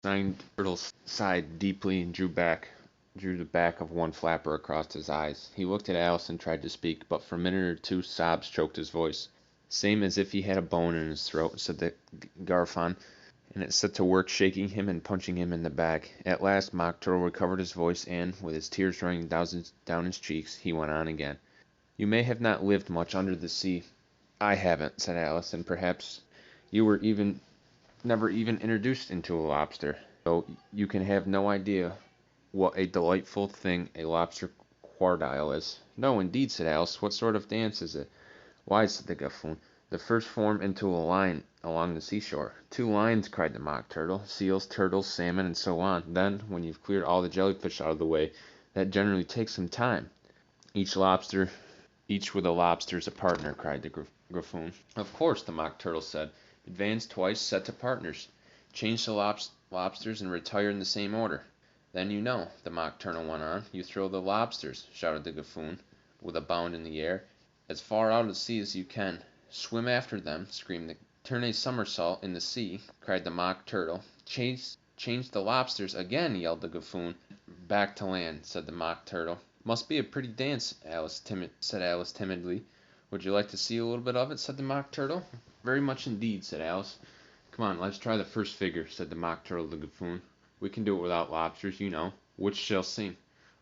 Signed Turtle sighed deeply and drew the back of one flapper across his eyes. He looked at Alice and tried to speak, but for a minute or two sobs choked his voice. Same as if he had a bone in his throat, said the Garfon, and it set to work shaking him and punching him in the back. At last Mock Turtle recovered his voice, and, with his tears running down his cheeks, he went on again. You may have not lived much under the sea. I haven't, said Alice, and perhaps you were even never even introduced into a lobster, so you can have no idea what a delightful thing a lobster quadrille is. No, indeed, said Alice. What sort of dance is it? Why, said the Guffawn, the first form into a line along the seashore. 2 lines, cried the Mock Turtle. Seals, turtles, salmon, and so on. Then, when you've cleared all the jellyfish out of the way, that generally takes some time. Each lobster, each with a lobster's a partner, cried the Guffawn. Of course, the Mock Turtle said. Advance twice, set to partners. Change the lobsters and retire in the same order. Then you know, the Mock Turtle went on. You throw the lobsters, shouted the Guffawn, with a bound in the air, as far out at sea as you can. Swim after them, screamed the Turn a somersault in the sea, cried the Mock Turtle. Change the lobsters again, yelled the Guffawn. Back to land, said the Mock Turtle. Must be a pretty dance, said Alice timidly. Would you like to see a little bit of it? Said the Mock Turtle. Very much indeed, said Alice. Come on, let's try the first figure, said the Mock Turtle to the Guffawn. We can do it without lobsters, you know. Which shall sing?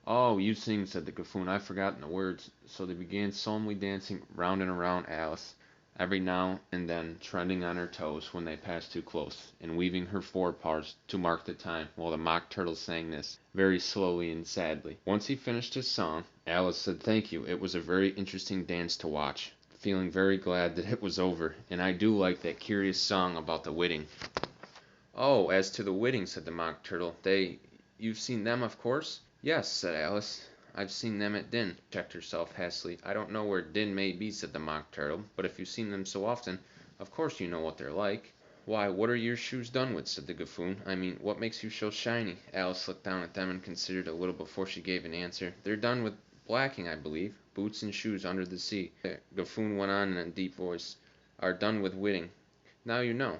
Oh, you sing, said the Guffawn. I've forgotten the words. So they began solemnly dancing round and around Alice, every now and then treading on her toes when they passed too close, and weaving her forepaws to mark the time, while the Mock Turtle sang this, very slowly and sadly. Once he finished his song, Alice said, Thank you. It was a very interesting dance to watch, feeling very glad that it was over, and I do like that curious song about the Whiting. Oh, as to the Whiting, said the Mock Turtle, you've seen them, of course? Yes, said Alice. I've seen them at Din, checked herself hastily. I don't know where Din may be, said the Mock Turtle, but if you've seen them so often, of course you know what they're like. Why, what are your shoes done with, said the Guffawn. I mean, what makes you so shiny? Alice looked down at them and considered a little before she gave an answer. They're done with blacking, I believe. Boots and shoes under the sea. The Guffawn went on in a deep voice. Are done with Whiting. Now you know.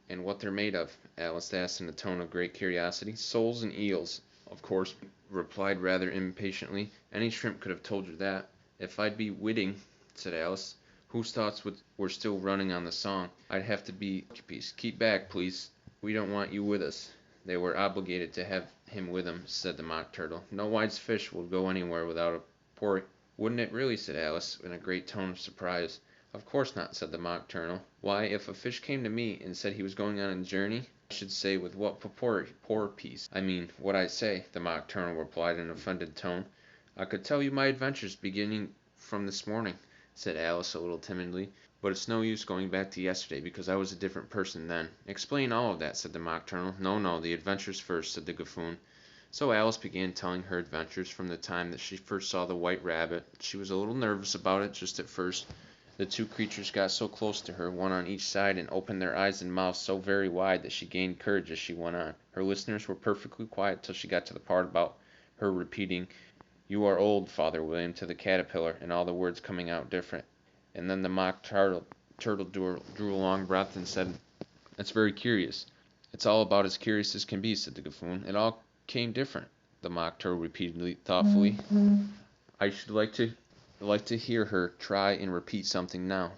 And what they're made of? Alice asked in a tone of great curiosity. Soles and eels, of course, replied rather impatiently. Any shrimp could have told you that. If I'd be Whiting, said Alice, whose thoughts were still running on the song, I'd have to be piece. Keep back, please. We don't want you with us. They were obligated to have him with them, said the Mock Turtle. No wise fish will go anywhere without a poor. Wouldn't it really? Said Alice, in a great tone of surprise. Of course not, said the Mock Turtle. Why, if a fish came to me and said he was going on a journey, I should say with what poor piece. I mean, what I say, the Mock Turtle replied in an offended tone. I could tell you my adventures beginning from this morning, said Alice a little timidly, but it's no use going back to yesterday, because I was a different person then. Explain all of that, said the Mock Turtle. No, the adventures first, said the Guffawn. So Alice began telling her adventures from the time that she first saw the white rabbit. She was a little nervous about it just at first. The 2 creatures got so close to her, one on each side, and opened their eyes and mouths so very wide that she gained courage as she went on. Her listeners were perfectly quiet till she got to the part about her repeating, You are old, Father William, to the caterpillar, and all the words coming out different. And then the Mock Turtle drew a long breath and said, That's very curious. It's all about as curious as can be, said the Guffawn. It all came different, the Mock Turtle repeated thoughtfully. I should like to hear her try and repeat something now.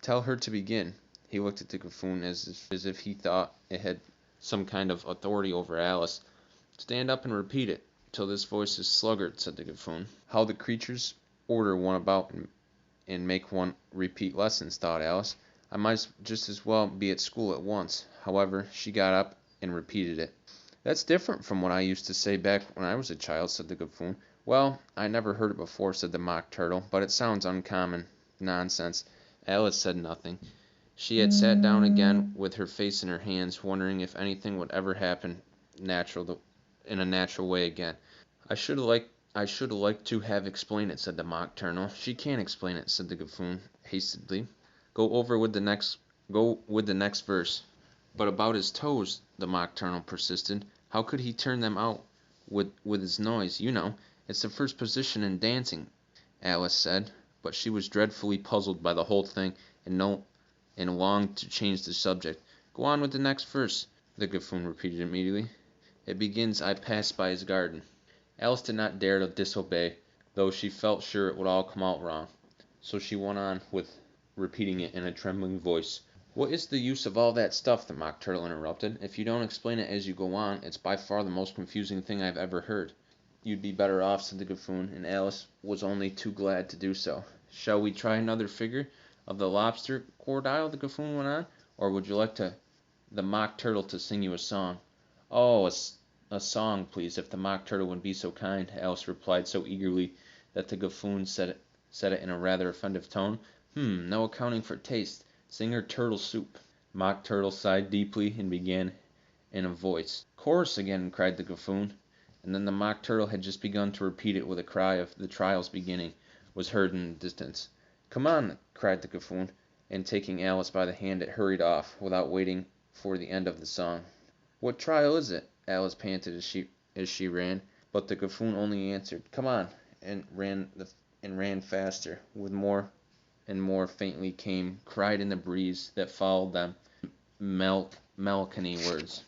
Tell her to begin. He looked at the Guffawn as if he thought it had some kind of authority over Alice. Stand up and repeat it, till this voice is sluggard, said the Guffawn. How the creatures order one about and make one repeat lessons, thought Alice. I might just as well be at school at once. However, she got up and repeated it. That's different from what I used to say back when I was a child, said the Guffawn. Well, I never heard it before, said the Mock Turtle, but it sounds uncommon. Nonsense. Alice said nothing. She had sat down again with her face in her hands, wondering if anything would ever happen in a natural way again. I should like to have explained it, said the Mock Turtle. She can't explain it, said the Guffawn hastily. Go with the next verse. But about his toes, the Mock Turtle persisted. How could he turn them out with his noise, you know? It's the first position in dancing, Alice said, but she was dreadfully puzzled by the whole thing, and longed to change the subject. Go on with the next verse, the Guffawn repeated immediately. It begins, I passed by his garden. Alice did not dare to disobey, though she felt sure it would all come out wrong. So she went on with repeating it in a trembling voice. "What is the use of all that stuff?" the Mock Turtle interrupted. "If you don't explain it as you go on, it's by far the most confusing thing I've ever heard." "You'd be better off," said the Guffawn, and Alice was only too glad to do so. "Shall we try another figure of the lobster crocodile?" the Guffawn went on. "Or would you like the Mock Turtle to sing you a song?" "Oh, a song, please, if the Mock Turtle would be so kind," Alice replied so eagerly that the Guffawn said it in a rather offended tone. No accounting for taste. Sing her turtle soup." Mock Turtle sighed deeply and began in a voice. "Chorus again!" cried the Guffawn. And then the Mock Turtle had just begun to repeat it with a cry of "the trial's beginning" was heard in the distance. "Come on!" cried the Guffawn, and taking Alice by the hand it hurried off, without waiting for the end of the song. "What trial is it?" Alice panted as she ran, but the Guffawn only answered, "Come on!" and ran faster, with more and more faintly came, cried in the breeze that followed them, melancholy words.